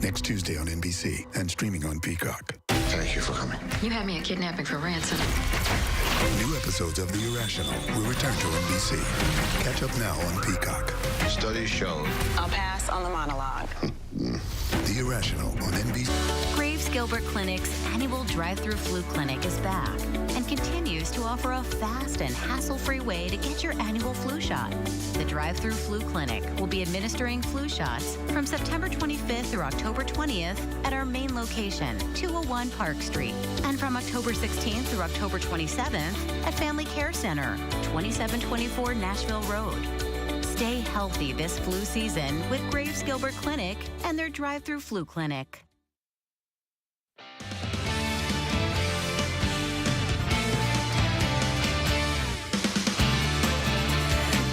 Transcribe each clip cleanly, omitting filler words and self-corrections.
next Tuesday on NBC and streaming on Peacock. Thank you for coming. You had me a kidnapping for ransom. New episodes of The Irrational will return to NBC. Catch up now on Peacock. Studies show. I'll pass on the monologue. The Irrational on NBC. Graves Gilbert Clinic's annual drive-through flu clinic is back and continues to offer a fast and hassle-free way to get your annual flu shot. The drive-through flu clinic will be administering flu shots from September 25th through October 20th at our main location, 201 Park Street, and from October 16th through October 27th at Family Care Center, 2724 Nashville Road. Stay healthy this flu season with Graves Gilbert Clinic and their drive-through flu clinic.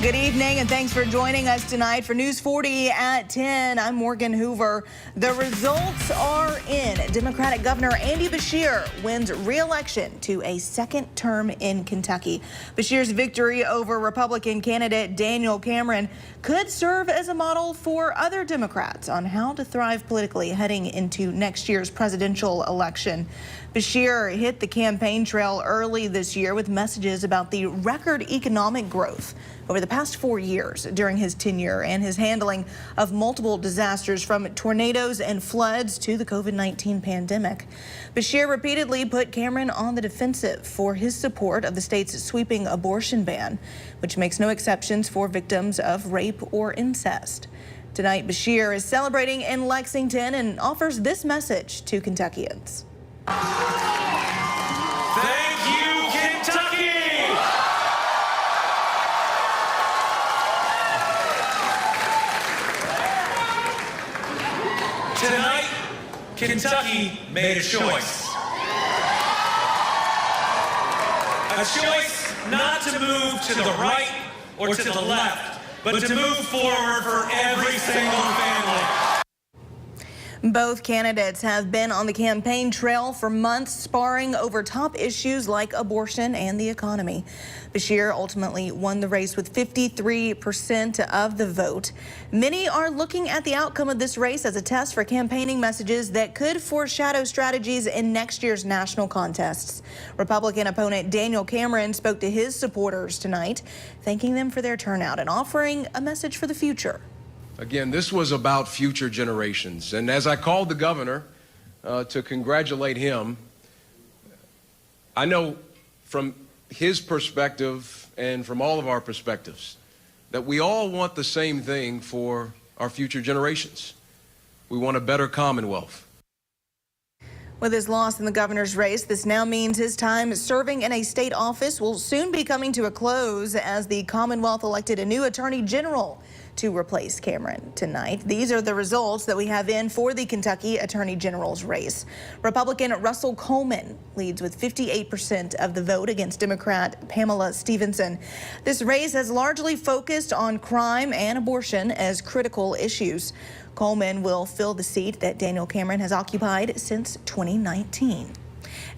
Good evening, and thanks for joining us tonight for News 40 at 10. I'm Morgan Hoover. The results are in. Democratic Governor Andy Beshear wins re-election to a second term in Kentucky. Beshear's victory over Republican candidate Daniel Cameron could serve as a model for other Democrats on how to thrive politically heading into next year's presidential election. Beshear hit the campaign trail early this year with messages about the record economic growth over the past 4 years during his tenure and his handling of multiple disasters from tornadoes and floods to the COVID-19 pandemic. Beshear repeatedly put Cameron on the defensive for his support of the state's sweeping abortion ban, which makes no exceptions for victims of rape or incest. Tonight, Beshear is celebrating in Lexington and offers this message to Kentuckians. Thank you, Kentucky! Tonight, Kentucky made a choice. A choice not to move to the right or to the left, but to move forward for every single family. Both candidates have been on the campaign trail for months, sparring over top issues like abortion and the economy. Beshear ultimately won the race with 53% of the vote. Many are looking at the outcome of this race as a test for campaigning messages that could foreshadow strategies in next year's national contests. Republican opponent Daniel Cameron spoke to his supporters tonight, thanking them for their turnout and offering a message for the future. Again, this was about future generations. And as I called the governor to congratulate him, I know from his perspective and from all of our perspectives that we all want the same thing for our future generations. We want a better Commonwealth. With his loss in the governor's race, this now means his time serving in a state office will soon be coming to a close as the Commonwealth elected a new attorney general to replace Cameron tonight. These are the results that we have in for the Kentucky Attorney General's race. Republican Russell Coleman leads with 58% of the vote against Democrat Pamela Stevenson. This race has largely focused on crime and abortion as critical issues. Coleman will fill the seat that Daniel Cameron has occupied since 2019.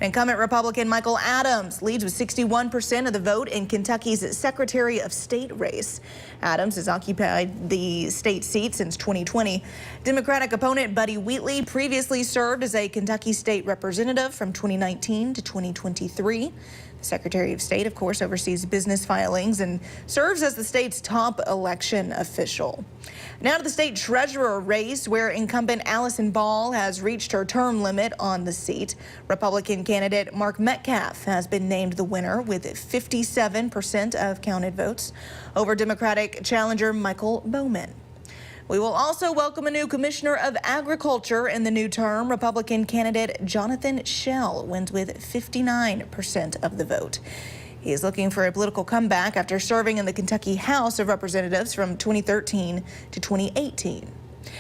Incumbent Republican Michael Adams leads with 61% of the vote in Kentucky's Secretary of State race. Adams has occupied the state seat since 2020. Democratic opponent Buddy Wheatley previously served as a Kentucky state representative from 2019 to 2023. The Secretary of State, of course, oversees business filings and serves as the state's top election official. Now to the state treasurer race, where incumbent Allison Ball has reached her term limit on the seat. Republican candidate Mark Metcalf has been named the winner with 57% of counted votes over Democratic challenger Michael Bowman. We will also welcome a new commissioner of agriculture in the new term. Republican candidate Jonathan Schell wins with 59% of the vote. He is looking for a political comeback after serving in the Kentucky House of Representatives from 2013 to 2018.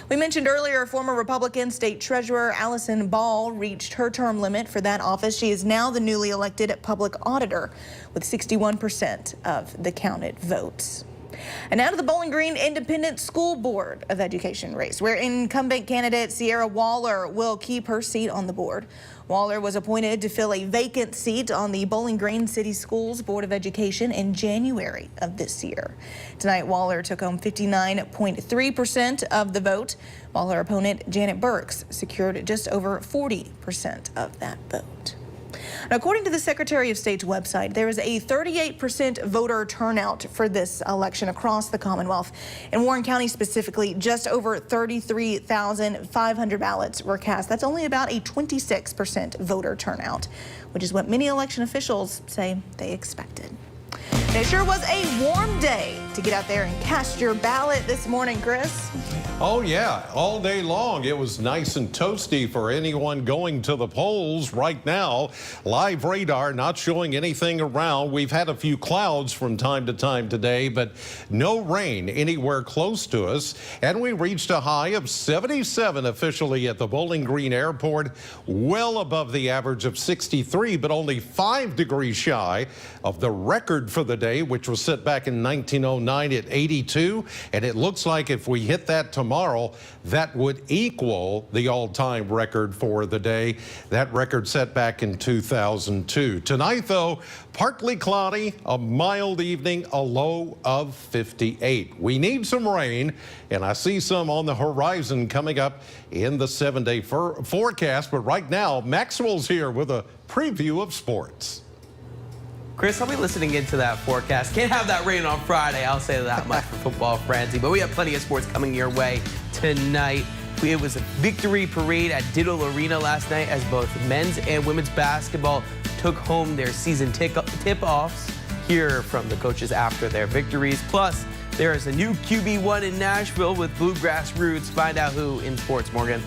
We mentioned earlier former Republican State Treasurer Allison Ball reached her term limit for that office. She is now the newly elected public auditor with 61% of the counted votes. And now to the Bowling Green Independent School Board of Education race, where incumbent candidate Sierra Waller will keep her seat on the board. Waller was appointed to fill a vacant seat on the Bowling Green City Schools Board of Education in January of this year. Tonight, Waller took home 59.3% of the vote, while her opponent, Janet Burks, secured just over 40% of that vote. Now, according to the Secretary of State's website, there is a 38% voter turnout for this election across the Commonwealth. In Warren County specifically, just over 33,500 ballots were cast. That's only about a 26% voter turnout, which is what many election officials say they expected. It sure was a warm day to get out there and cast your ballot this morning, Chris. Oh, yeah, all day long. It was nice and toasty for anyone going to the polls right now. Live radar not showing anything around. We've had a few clouds from time to time today, but no rain anywhere close to us. And we reached a high of 77 officially at the Bowling Green Airport, well above the average of 63, but only 5 degrees shy of the record for the day, which was set back in 1909 at 82. And it looks like if we hit that tomorrow, that would equal the all-time record for the day. That record set back in 2002. Tonight, though, partly cloudy, a mild evening, a low of 58. We need some rain, and I see some on the horizon coming up in the 7-day forecast. But right now, Maxwell's here with a preview of sports. Chris, I'll be listening into that forecast. Can't have that rain on Friday, I'll say that much for Football Frenzy. But we have plenty of sports coming your way tonight. It was a victory parade at Diddle Arena last night as both men's and women's basketball took home their season tip-offs. Hear from the coaches after their victories. Plus, there is a new QB1 in Nashville with Bluegrass roots. Find out who in sports, Morgan.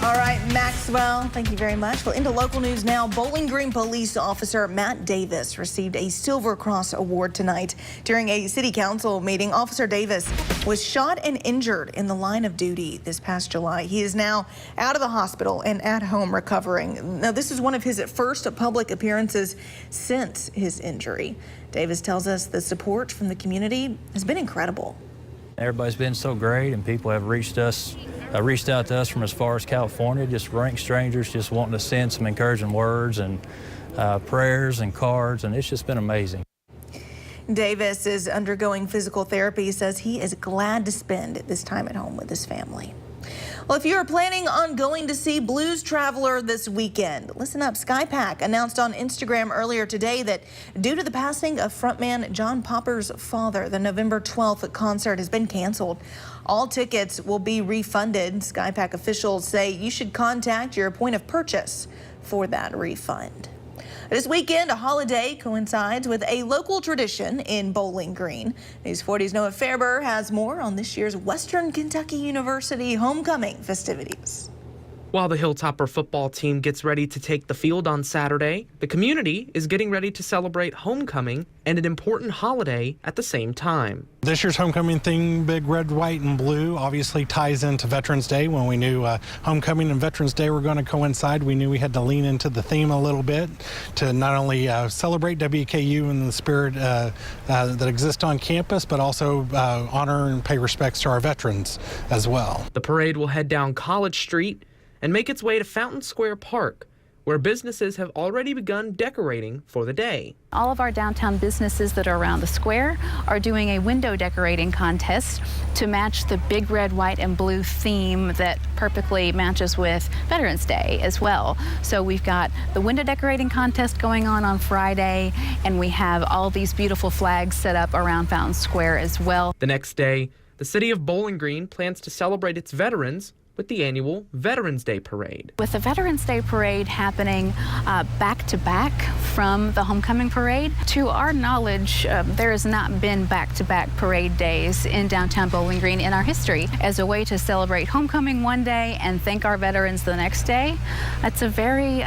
All right, Maxwell, thank you very much. Well, into local news now. Bowling Green police officer Matt Davis received a Silver Cross Award tonight. During a city council meeting, Officer Davis was shot and injured in the line of duty this past July. He is now out of the hospital and at home recovering. Now, this is one of his first public appearances since his injury. Davis tells us the support from the community has been incredible. Everybody's been so great, and people have reached out to us from as far as California, just rank strangers, just wanting to send some encouraging words and prayers and cards, and it's just been amazing. Davis is undergoing physical therapy. He says he is glad to spend this time at home with his family. Well, if you are planning on going to see Blues Traveler this weekend, listen up. SkyPack announced on Instagram earlier today that due to the passing of frontman John Popper's father, the November 12th concert has been canceled. All tickets will be refunded. SkyPack officials say you should contact your point of purchase for that refund. This weekend, a holiday coincides with a local tradition in Bowling Green. News 40's Noah Fairber has more on this year's Western Kentucky University homecoming festivities. While the Hilltopper football team gets ready to take the field on Saturday, the community is getting ready to celebrate homecoming and an important holiday at the same time. This year's homecoming theme, big red, white, and blue, obviously ties into Veterans Day. When we knew homecoming and Veterans Day were going to coincide, we knew we had to lean into the theme a little bit to not only celebrate WKU and the spirit that exists on campus, but also honor and pay respects to our veterans as well. The parade will head down College Street and make its way to Fountain Square Park, where businesses have already begun decorating for the day. All of our downtown businesses that are around the square are doing a window decorating contest to match the big red, white, and blue theme that perfectly matches with Veterans Day as well. So we've got the window decorating contest going on Friday, and we have all these beautiful flags set up around Fountain Square as well. The next day, the city of Bowling Green plans to celebrate its veterans with the annual Veterans Day Parade. With the Veterans Day Parade happening back-to-back from the Homecoming Parade, to our knowledge, there has not been back-to-back parade days in downtown Bowling Green in our history. As a way to celebrate homecoming one day and thank our veterans the next day, it's a very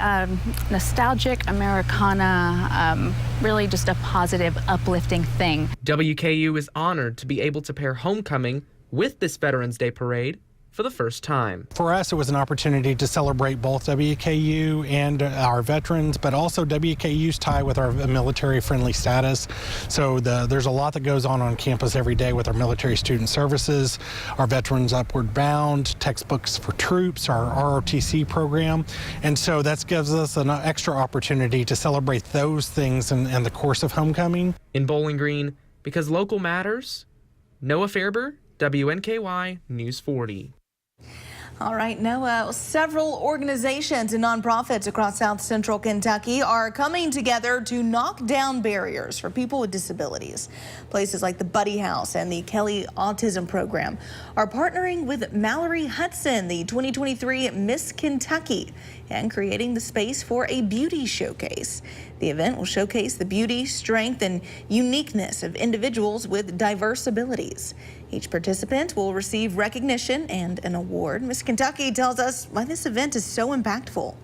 nostalgic Americana, really just a positive, uplifting thing. WKU is honored to be able to pair homecoming with this Veterans Day Parade for the first time. For us, it was an opportunity to celebrate both WKU and our veterans, but also WKU's tie with our military-friendly status. So there's a lot that goes on campus every day with our military student services, our Veterans Upward Bound, textbooks for troops, our ROTC program. And so that gives us an extra opportunity to celebrate those things in the course of homecoming. In Bowling Green, because local matters, Noah Fairber, WNKY News 40. All right, Noah, several organizations and nonprofits across South Central Kentucky are coming together to knock down barriers for people with disabilities. Places like the Buddy House and the Kelly Autism Program are partnering with Mallory Hudson, the 2023 Miss Kentucky, and creating the space for a beauty showcase. The event will showcase the beauty, strength, and uniqueness of individuals with diverse abilities. Each participant will receive recognition and an award. Miss Kentucky tells us why this event is so impactful.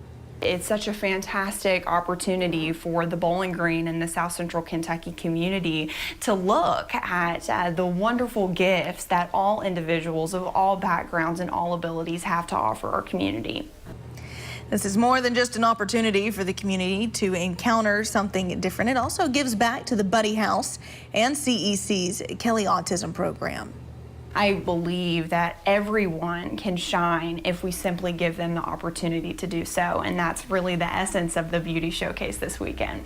It's such a fantastic opportunity for the Bowling Green and the South Central Kentucky community to look at the wonderful gifts that all individuals of all backgrounds and all abilities have to offer our community. This is more than just an opportunity for the community to encounter something different. It also gives back to the Buddy House and CEC's Kelly Autism Program. I believe that everyone can shine if we simply give them the opportunity to do so, and that's really the essence of the beauty showcase this weekend.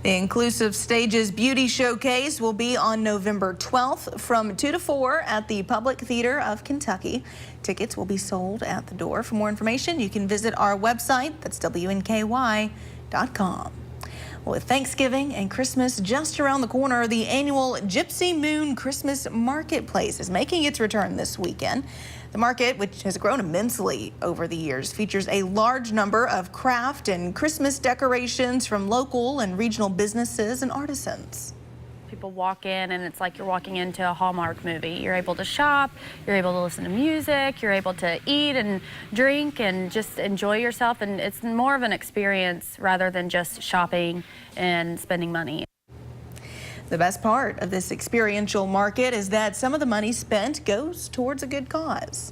The Inclusive Stages Beauty Showcase will be on November 12th from 2 to 4 at the Public Theater of Kentucky. Tickets will be sold at the door. For more information, you can visit our website. That's WNKY.com. Well, with Thanksgiving and Christmas just around the corner, the annual Gypsy Moon Christmas Marketplace is making its return this weekend. The market, which has grown immensely over the years, features a large number of craft and Christmas decorations from local and regional businesses and artisans. People walk in and it's like you're walking into a Hallmark movie. You're able to shop, you're able to listen to music, you're able to eat and drink and just enjoy yourself, and it's more of an experience rather than just shopping and spending money. The best part of this experiential market is that some of the money spent goes towards a good cause.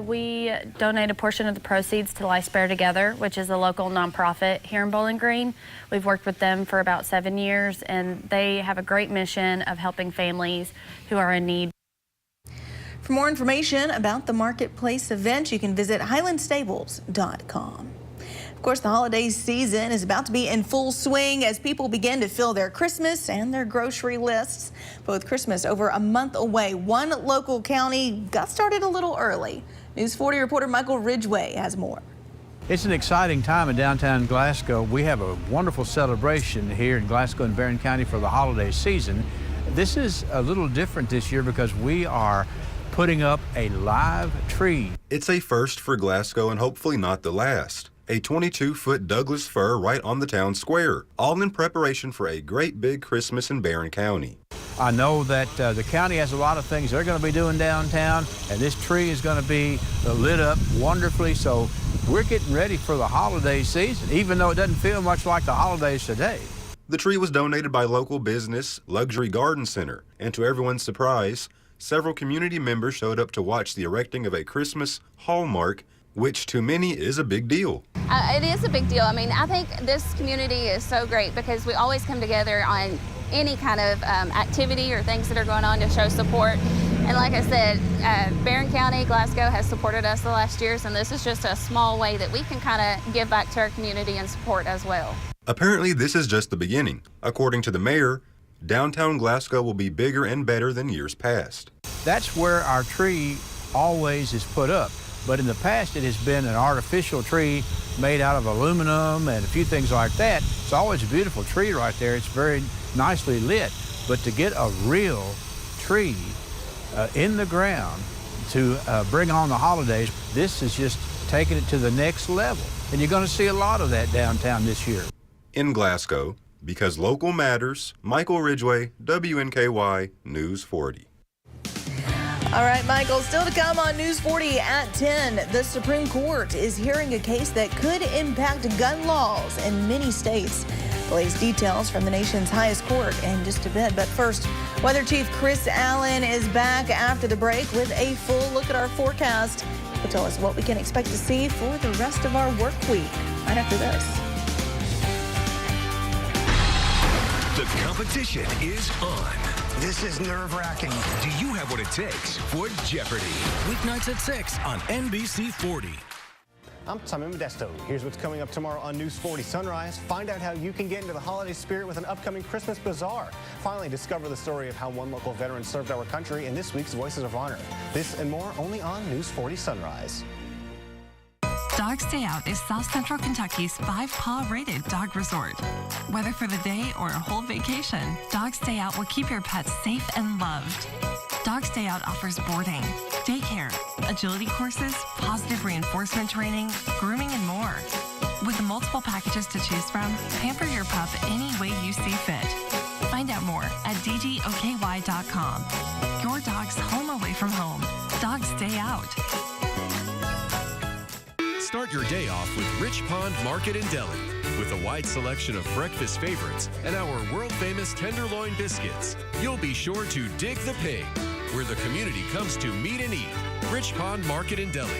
We donate a portion of the proceeds to Life Spare Together, which is a local nonprofit here in Bowling Green. We've worked with them for about 7 years, and they have a great mission of helping families who are in need. For more information about the Marketplace event, you can visit highlandstables.com. Of course, the holiday season is about to be in full swing as people begin to fill their Christmas and their grocery lists. But with Christmas over a month away, one local county got started a little early. News 40 reporter Michael Ridgway has more. It's an exciting time in downtown Glasgow. We have a wonderful celebration here in Glasgow and Barron County for the holiday season. This is a little different this year because we are putting up a live tree. It's a first for Glasgow and hopefully not the last. A 22-foot Douglas fir right on the town square, all in preparation for a great big Christmas in Barron County. I know that the county has a lot of things they're going to be doing downtown, and this tree is going to be lit up wonderfully, so we're getting ready for the holiday season, even though it doesn't feel much like the holidays today. The tree was donated by local business Luxury Garden Center, and to everyone's surprise, several community members showed up to watch the erecting of a Christmas hallmark, which to many is a big deal. It is a big deal. I mean, I think this community is so great because we always come together on any kind of activity or things that are going on to show support. And like I said, Barron County, Glasgow has supported us the last years, and this is just a small way that we can kind of give back to our community and support as well. Apparently, this is just the beginning. According to the mayor, downtown Glasgow will be bigger and better than years past. That's where our tree always is put up. But in the past, it has been an artificial tree made out of aluminum and a few things like that. It's always a beautiful tree right there. It's very nicely lit. But to get a real tree in the ground to bring on the holidays, this is just taking it to the next level. And you're going to see a lot of that downtown this year. In Glasgow, because local matters, Michael Ridgway, WNKY News 40. All right, Michael, still to come on News 40 at 10. The Supreme Court is hearing a case that could impact gun laws in many states. Blaze details from the nation's highest court in just a bit. But first, Weather Chief Chris Allen is back after the break with a full look at our forecast. He'll tell us what we can expect to see for the rest of our work week right after this. The competition is on. This is nerve-wracking. Do you have what it takes for Jeopardy? Weeknights at 6 on NBC 40. I'm Tommy Modesto. Here's what's coming up tomorrow on News 40 Sunrise. Find out how you can get into the holiday spirit with an upcoming Christmas bazaar. Finally, discover the story of how one local veteran served our country in this week's Voices of Honor. This and more only on News 40 Sunrise. Dog Stay Out is South Central Kentucky's 5-paw rated dog resort. Whether for the day or a whole vacation, Dog Stay Out will keep your pets safe and loved. Dog Stay Out offers boarding, daycare, agility courses, positive reinforcement training, grooming, and more. With multiple packages to choose from, pamper your pup any way you see fit. Find out more at dgoky.com. Your dog's home away from home. Dog Stay Out. Start your day off with Rich Pond Market and Deli. With a wide selection of breakfast favorites and our world-famous tenderloin biscuits, you'll be sure to dig the pig, where the community comes to meet and eat. Rich Pond Market and Deli.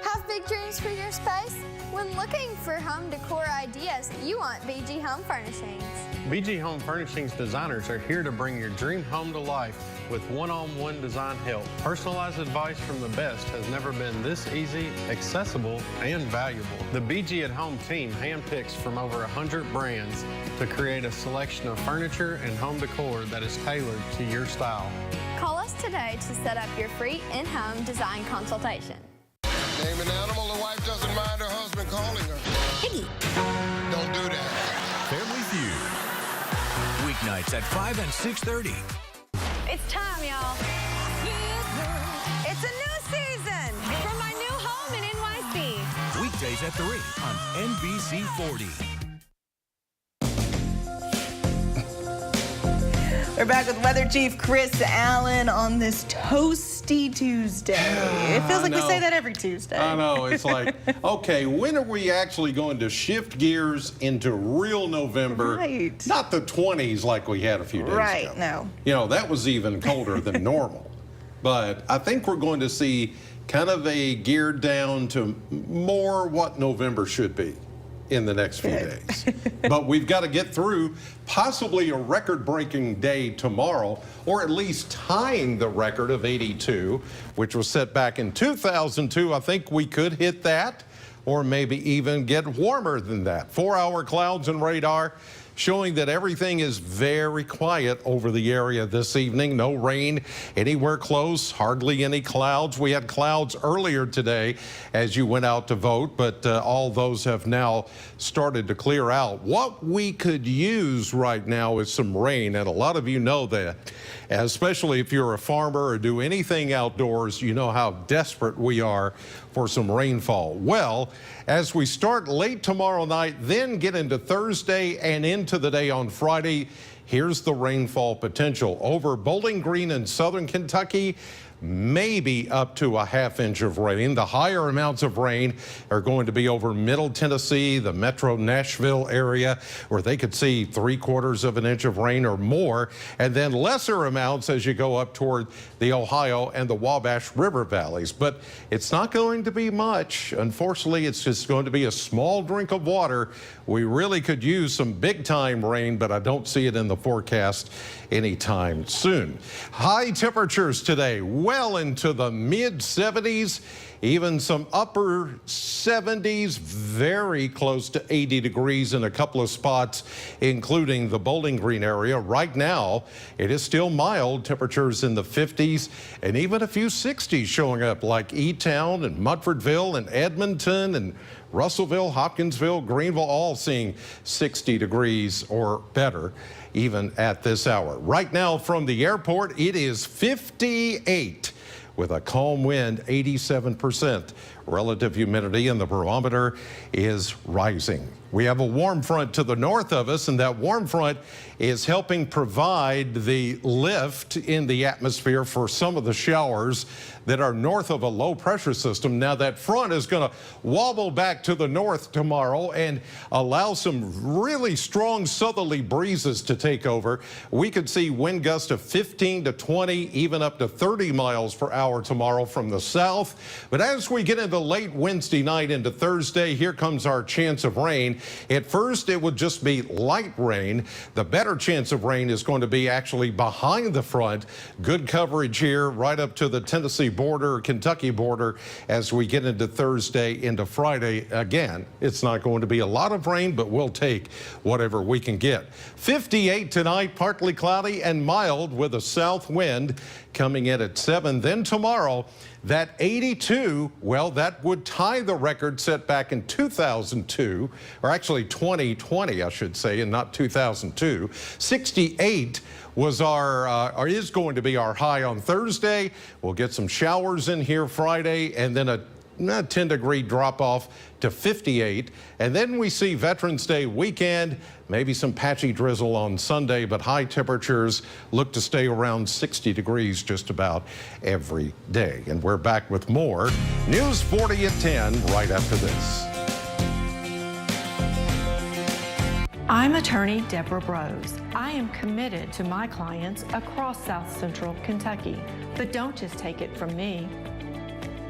Have big dreams for your space? When looking for home decor ideas, you want BG Home Furnishings. BG Home Furnishings designers are here to bring your dream home to life with one-on-one design help. Personalized advice from the best has never been this easy, accessible, and valuable. The BG at Home team handpicks from over 100 brands to create a selection of furniture and home decor that is tailored to your style. Call us today to set up your free in-home design consultation. Name an animal the wife doesn't mind her husband calling her. Piggy. Don't do that. Family Feud. Weeknights at 5 and 6:30. It's time, y'all. It's a new season from my new home in NYC. Weekdays at 3 on NBC 40. We're back with Weather Chief Chris Allen on this toasty Tuesday. It feels like we say that every Tuesday. I know. It's like, okay, when are we actually going to shift gears into real November? Right. Not the 20s like we had a few days ago. No. You know, that was even colder than normal. But I think we're going to see kind of a geared down to more what November should be in the next few days. But we've got to get through possibly a record-breaking day tomorrow, or at least tying the record of 82, which was set back in 2002. I think we could hit that, or maybe even get warmer than that. 4-hour clouds and radar showing that everything is very quiet over the area this evening. No rain anywhere close, hardly any clouds. We had clouds earlier today as you went out to vote, but all those have now started to clear out. What we could use right now is some rain, and a lot of you know that, especially if you're a farmer or do anything outdoors. You know how desperate we are for some rainfall. Well, as we start late tomorrow night, then get into Thursday and into the day on Friday, here's the rainfall potential. Over Bowling Green in southern Kentucky, maybe up to a ½ inch of rain. The higher amounts of rain are going to be over Middle Tennessee, the metro Nashville area, where they could see 3/4 of an inch of rain or more, and then lesser amounts as you go up toward the Ohio and the Wabash River valleys. But it's not going to be much. Unfortunately, it's just going to be a small drink of water. We really could use some big time rain, but I don't see it in the forecast anytime soon. High temperatures today, well into the mid 70s, even some upper 70s, very close to 80 degrees in a couple of spots, including the Bowling Green area. Right now, it is still mild, temperatures in the 50s and even a few 60s showing up, like E-Town and Mutfordville and Edmonton and Russellville, Hopkinsville, Greenville, all seeing 60 degrees or better even at this hour. Right now from the airport, it is 58 with a calm wind, 87%. Relative humidity in the barometer is rising. We have a warm front to the north of us, and that warm front is helping provide the lift in the atmosphere for some of the showers that are north of a low pressure system. Now that front is going to wobble back to the north tomorrow and allow some really strong southerly breezes to take over. We could see wind gusts of 15 to 20, even up to 30 miles per hour tomorrow from the south. But as we get into late Wednesday night into Thursday, here comes our chance of rain. At first, it would just be light rain. The better chance of rain is going to be actually behind the front. Good coverage here right up to the Tennessee border, Kentucky border as we get into Thursday into Friday. Again, it's not going to be a lot of rain, but we'll take whatever we can get. 58 tonight, partly cloudy and mild with a south wind coming in at 7. Then tomorrow, that 82, well, that would tie the record set back in 2002, or actually 2020, I should say, and not 2002. 68 was or is going to be our high on Thursday. We'll get some showers in here Friday, and then a 10-degree drop off to 58. And then we see Veterans Day weekend, maybe some patchy drizzle on Sunday, but high temperatures look to stay around 60 degrees just about every day. And we're back with more News 40 at 10 right after this. I'm attorney Deborah Brose. I am committed to my clients across South Central Kentucky. But don't just take it from me.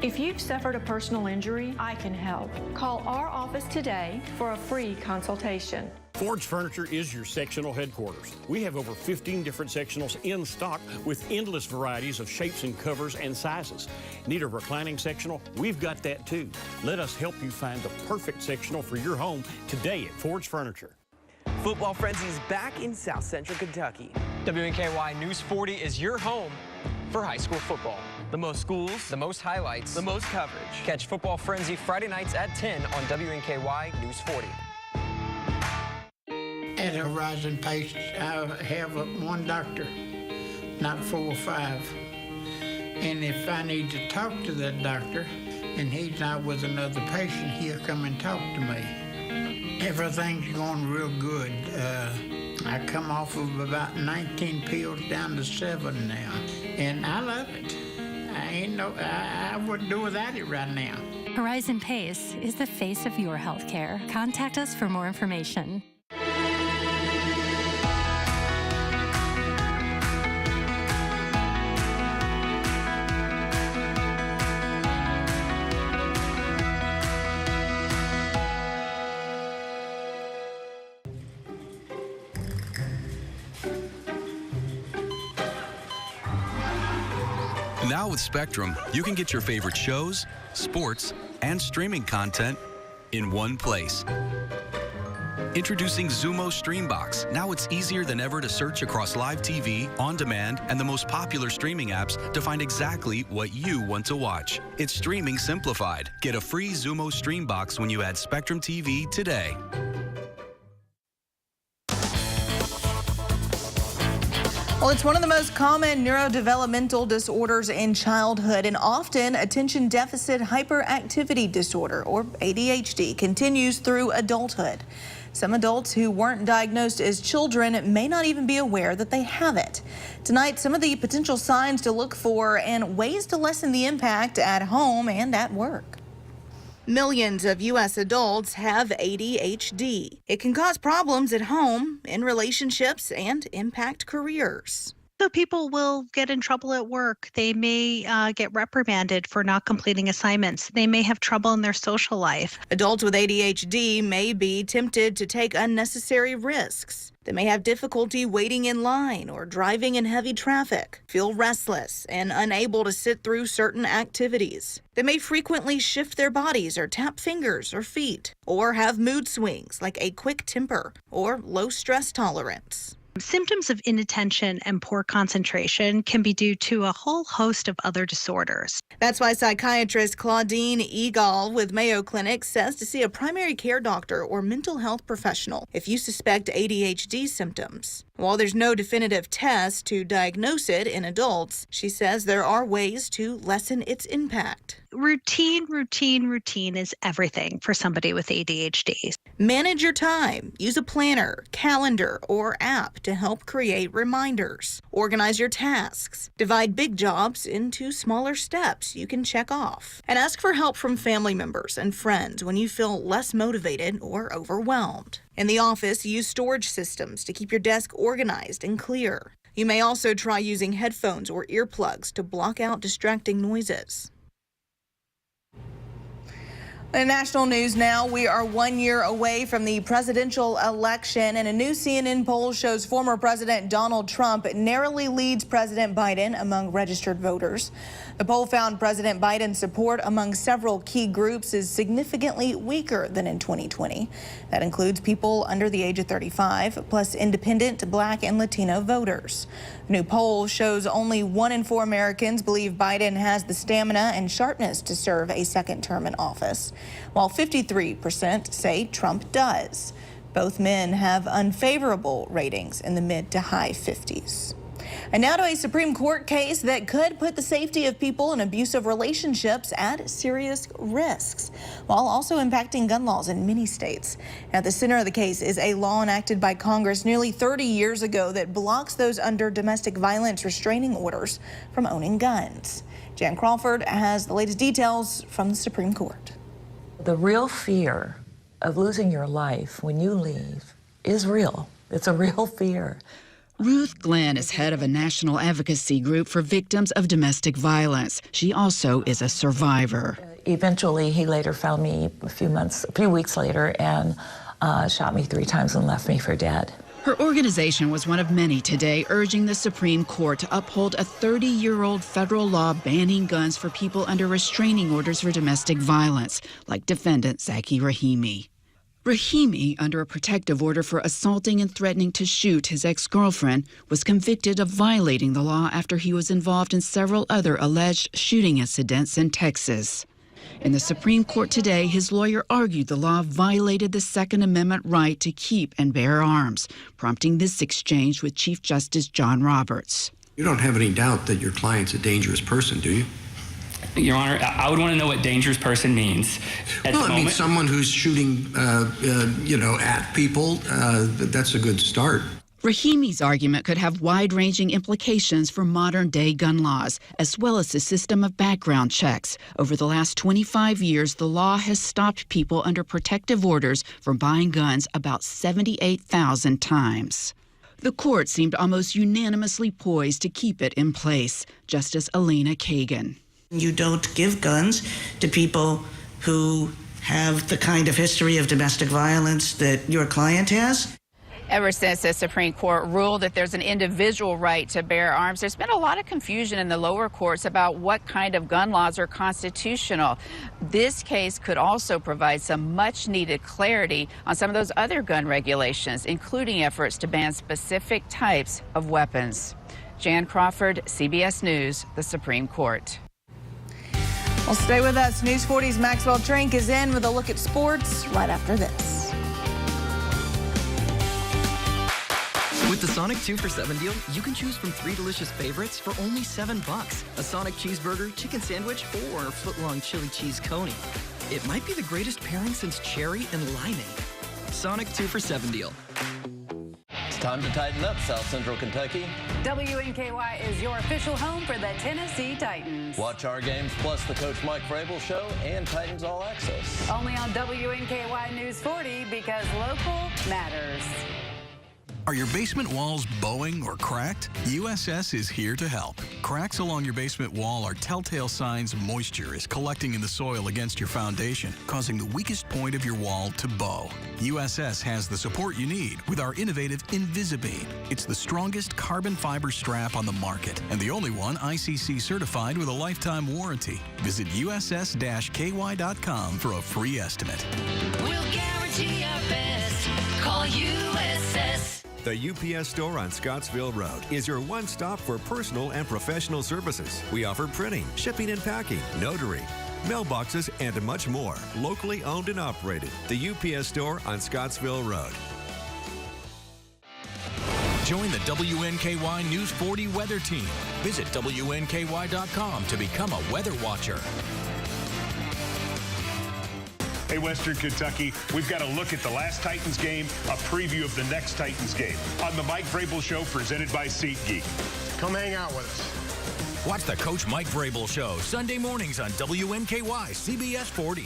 If you've suffered a personal injury, I can help. Call our office today for a free consultation. Ford's Furniture is your sectional headquarters. We have over 15 different sectionals in stock with endless varieties of shapes and covers and sizes. Need a reclining sectional? We've got that too. Let us help you find the perfect sectional for your home today at Ford's Furniture. Football Frenzy is back in South Central Kentucky. WNKY News 40 is your home for high school football. The most schools, the most highlights, the most coverage. Catch Football Frenzy Friday nights at 10 on WNKY News 40. At Horizon Pace, I have one doctor, not 4 or 5. And if I need to talk to that doctor and he's not with another patient, he'll come and talk to me. Everything's going real good. I come off of about 19 pills down to 7 now, and I love it. I wouldn't do without it right now. Horizon Pace is the face of your healthcare. Contact us for more information. Now with Spectrum, you can get your favorite shows, sports, and streaming content in one place. Introducing Xumo Streambox. Now it's easier than ever to search across live TV, on demand, and the most popular streaming apps to find exactly what you want to watch. It's streaming simplified. Get a free Xumo Streambox when you add Spectrum TV today. Well, it's one of the most common neurodevelopmental disorders in childhood, and often attention deficit hyperactivity disorder, or ADHD, continues through adulthood. Some adults who weren't diagnosed as children may not even be aware that they have it. Tonight, some of the potential signs to look for and ways to lessen the impact at home and at work. Millions of U.S. adults have ADHD. It can cause problems at home, in relationships, and impact careers. So people will get in trouble at work. They may get reprimanded for not completing assignments. They may have trouble in their social life. Adults with ADHD may be tempted to take unnecessary risks. They may have difficulty waiting in line or driving in heavy traffic, feel restless and unable to sit through certain activities. They may frequently shift their bodies or tap fingers or feet, or have mood swings like a quick temper or low stress tolerance. Symptoms of inattention and poor concentration can be due to a whole host of other disorders. That's why psychiatrist Claudine Egal with Mayo Clinic says to see a primary care doctor or mental health professional if you suspect ADHD symptoms. While there's no definitive test to diagnose it in adults, she says there are ways to lessen its impact. Routine is everything for somebody with ADHD. Manage your time. Use a planner, calendar, or app to help create reminders. Organize your tasks. Divide big jobs into smaller steps you can check off. And ask for help from family members and friends when you feel less motivated or overwhelmed. In the office, use storage systems to keep your desk organized and clear. You may also try using headphones or earplugs to block out distracting noises. In national news now, we are 1 year away from the presidential election, and a new CNN poll shows former President Donald Trump narrowly leads President Biden among registered voters. The poll found President Biden's support among several key groups is significantly weaker than in 2020. That includes people under the age of 35, plus independent, Black, and Latino voters. The new poll shows only 1 in 4 Americans believe Biden has the stamina and sharpness to serve a second term in office, while 53% say Trump does. Both men have unfavorable ratings in the mid to high 50s. And now to a Supreme Court case that could put the safety of people in abusive relationships at serious risks, while also impacting gun laws in many states. At the center of the case is a law enacted by Congress nearly 30 years ago that blocks those under domestic violence restraining orders from owning guns. Jan Crawford has the latest details from the Supreme Court. The real fear of losing your life when you leave is real. It's a real fear. Ruth Glenn is head of a national advocacy group for victims of domestic violence. She also is a survivor. Eventually, he later found me a few weeks later and shot me 3 times and left me for dead. Her organization was one of many today urging the Supreme Court to uphold a 30-year-old federal law banning guns for people under restraining orders for domestic violence, like defendant Zaki Rahimi. Rahimi, under a protective order for assaulting and threatening to shoot his ex-girlfriend, was convicted of violating the law after he was involved in several other alleged shooting incidents in Texas. In the Supreme Court today, his lawyer argued the law violated the Second Amendment right to keep and bear arms, prompting this exchange with Chief Justice John Roberts. You don't have any doubt that your client's a dangerous person, do you? Your Honor, I would want to know what dangerous person means. Well, I mean, someone who's shooting, at people, that's a good start. Rahimi's argument could have wide-ranging implications for modern-day gun laws, as well as the system of background checks. Over the last 25 years, the law has stopped people under protective orders from buying guns about 78,000 times. The court seemed almost unanimously poised to keep it in place. Justice Elena Kagan. You don't give guns to people who have the kind of history of domestic violence that your client has. Ever since the Supreme Court ruled that there's an individual right to bear arms, there's been a lot of confusion in the lower courts about what kind of gun laws are constitutional. This case could also provide some much needed clarity on some of those other gun regulations, including efforts to ban specific types of weapons. Jan Crawford, CBS News, the Supreme Court. Well, stay with us. News 40's Maxwell Trink is in with a look at sports right after this. With the Sonic 2 for $7 deal, you can choose from 3 delicious favorites for only $7. A Sonic cheeseburger, chicken sandwich, or a foot-long chili cheese coney. It might be the greatest pairing since cherry and limeade. Sonic 2 for $7 deal. It's time to tighten up, South Central Kentucky. WNKY is your official home for the Tennessee Titans. Watch our games plus the Coach Mike Vrabel Show and Titans All Access. Only on WNKY News 40 because local matters. Are your basement walls bowing or cracked? USS is here to help. Cracks along your basement wall are telltale signs moisture is collecting in the soil against your foundation, causing the weakest point of your wall to bow. USS has the support you need with our innovative Invisibeam. It's the strongest carbon fiber strap on the market and the only one ICC certified with a lifetime warranty. Visit uss-ky.com for a free estimate. We'll guarantee our best. Call USS. The UPS store on Scottsville Road is your one-stop for personal and professional services. We offer printing, shipping and packing, notary, mailboxes, and much more. Locally owned and operated. The UPS store on Scottsville Road. Join the WNKY News 40 weather team. Visit WNKY.com to become a weather watcher. Hey, Western Kentucky, we've got a look at the last Titans game, a preview of the next Titans game on the Mike Vrabel Show presented by SeatGeek. Come hang out with us. Watch the Coach Mike Vrabel Show Sunday mornings on WNKY CBS 40.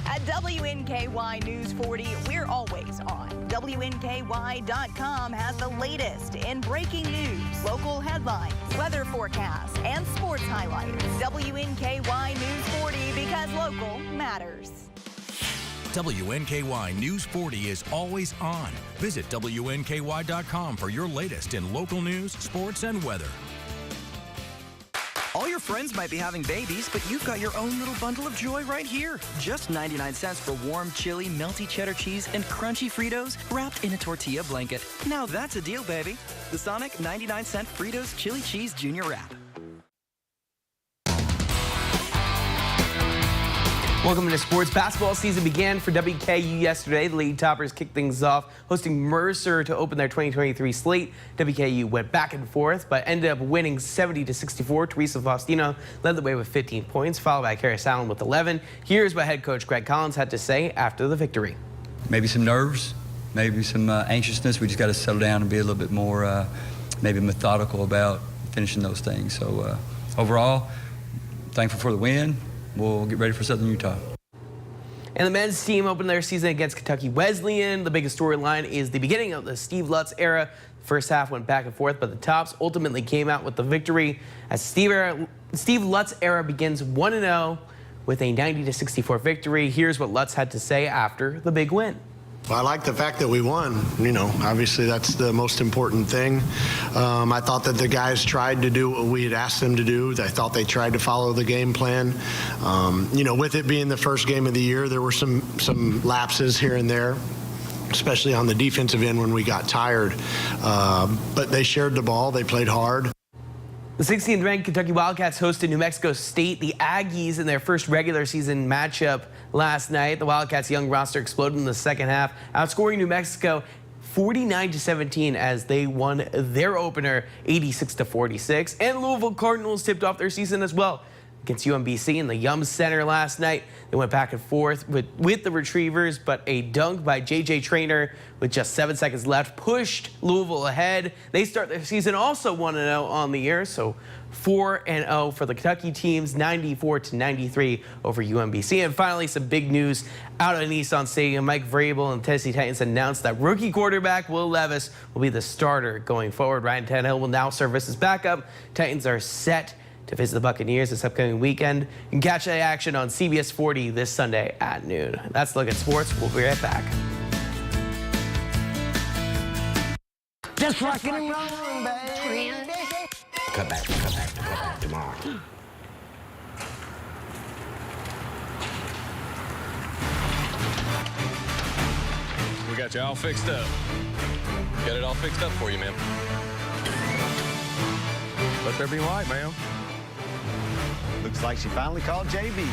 At WNKY News 40, we're always on. WNKY.com has the latest in breaking news, local headlines, weather forecasts, and sports highlights. WNKY News 40, because local matters. WNKY News 40 is always on. Visit WNKY.com for your latest in local news, sports, and weather. All your friends might be having babies, but you've got your own little bundle of joy right here. Just 99 cents for warm, chili, melty cheddar cheese and crunchy Fritos wrapped in a tortilla blanket. Now that's a deal, baby. The Sonic 99-cent Fritos Chili Cheese Junior Wrap. Welcome to sports. Basketball season began for WKU yesterday. The league toppers kicked things off, hosting Mercer to open their 2023 slate. WKU went back and forth, but ended up winning 70-64. Teresa Faustino led the way with 15 points, followed by Karis Allen with 11. Here's what head coach Greg Collins had to say after the victory. Maybe some nerves, maybe some anxiousness. We just got to settle down and be a little bit more maybe methodical about finishing those things. So overall, thankful for the win. We'll get ready for Southern Utah. And the men's team opened their season against Kentucky Wesleyan. The biggest storyline is the beginning of the Steve Lutz era. The first half went back and forth, but the Tops ultimately came out with the victory as Steve Lutz era begins 1-0 with a 90-64 victory. Here's what Lutz had to say after the big win. Well, I like the fact that we won. You know, obviously that's the most important thing. I thought that the guys tried to do what we had asked them to do. I thought they tried to follow the game plan. You know, with it being the first game of the year, there were some lapses here and there, especially on the defensive end when we got tired. But they shared the ball. They played hard. The 16th ranked Kentucky Wildcats hosted New Mexico State. The Aggies in their first regular season matchup last night. The Wildcats' young roster exploded in the second half, outscoring New Mexico 49-17 as they won their opener 86-46. And the Louisville Cardinals tipped off their season as well against UMBC in the Yum Center last night. They went back and forth with the Retrievers, but a dunk by J.J. Traynor with just 7 seconds left pushed Louisville ahead. They start their season also 1-0 on the year, so 4-0 for the Kentucky teams, 94-93 over UMBC. And finally, some big news out of Nissan Stadium. Mike Vrabel and Tennessee Titans announced that rookie quarterback Will Levis will be the starter going forward. Ryan Tannehill will now serve as his backup. Titans are set to visit the Buccaneers this upcoming weekend. You can catch the action on CBS 40 this Sunday at noon. That's a look at sports. We'll be right back. Just rockin' and rollin', baby. Come back tomorrow. We got you all fixed up. Got it all fixed up for you, man. Let there be light, ma'am. Looks like she finally called JB.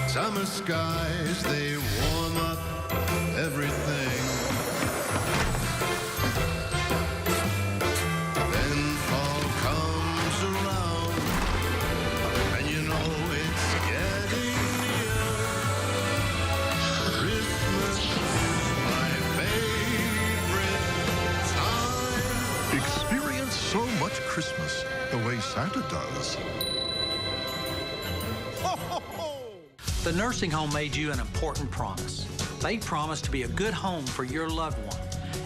Summer skies, they warm up everything. Then fall comes around, and you know it's getting near. Christmas is my favorite time. Experience so much Christmas the way Santa does. The nursing home made you an important promise. They promised to be a good home for your loved one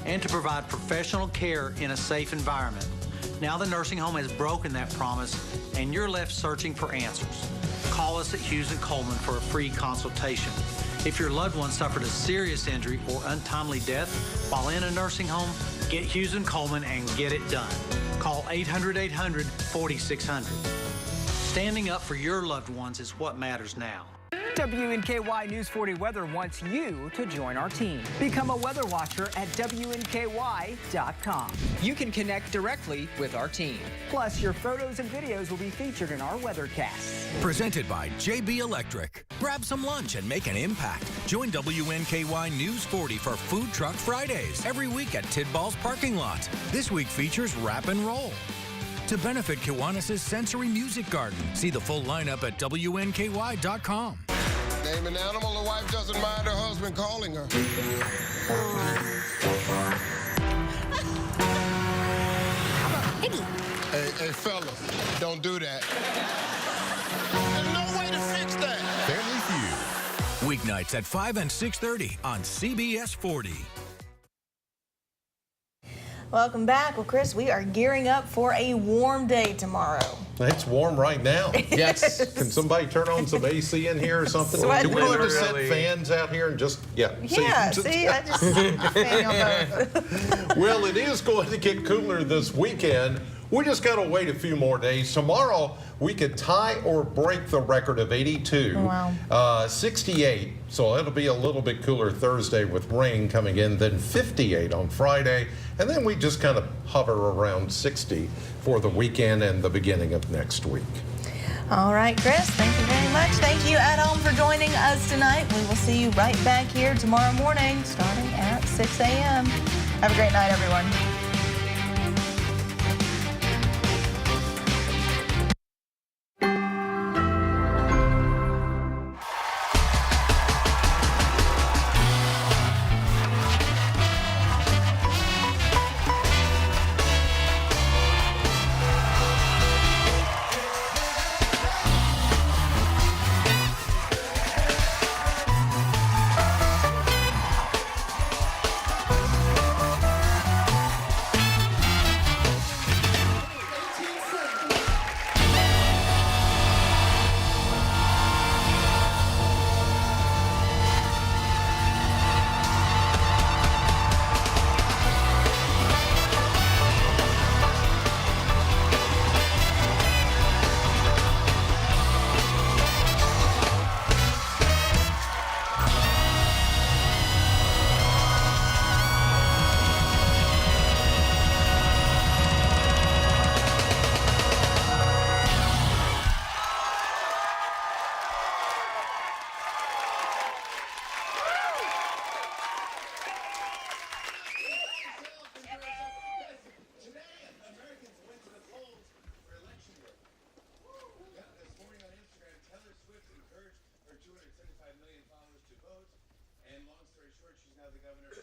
and to provide professional care in a safe environment. Now the nursing home has broken that promise and you're left searching for answers. Call us at Hughes & Coleman for a free consultation. If your loved one suffered a serious injury or untimely death while in a nursing home, get Hughes & Coleman and get it done. Call 800-800-4600. Standing up for your loved ones is what matters now. WNKY News 40 Weather wants you to join our team. Become a weather watcher at WNKY.com. You can connect directly with our team. Plus, your photos and videos will be featured in our weathercasts. Presented by JB Electric. Grab some lunch and make an impact. Join WNKY News 40 for Food Truck Fridays every week at Tidball's parking lot. This week features Rap and Roll. To benefit Kiwanis' Sensory Music Garden, see the full lineup at WNKY.com. Name an animal the wife doesn't mind her husband calling her. How about piggy? Hey, fellas, don't do that. There's no way to fix that. Family Feud. Weeknights at 5 and 6:30 on CBS 40. Welcome back. Well, Chris, we are gearing up for a warm day tomorrow. It's warm right now. Yes. Can somebody turn on some AC in here or something? Sweating. Do we want to set fans out here and just, See, I just fan on both. Well, it is going to get cooler this weekend. We just got to wait a few more days. Tomorrow, we could tie or break the record of 82. Wow. 68, so it'll be a little bit cooler Thursday with rain coming in, then 58 on Friday, and then we just kind of hover around 60 for the weekend and the beginning of next week. All right, Chris, thank you very much. Thank you at home for joining us tonight. We will see you right back here tomorrow morning starting at 6 a.m. Have a great night, everyone. Her 275 million followers to vote, and long story short, she's now the governor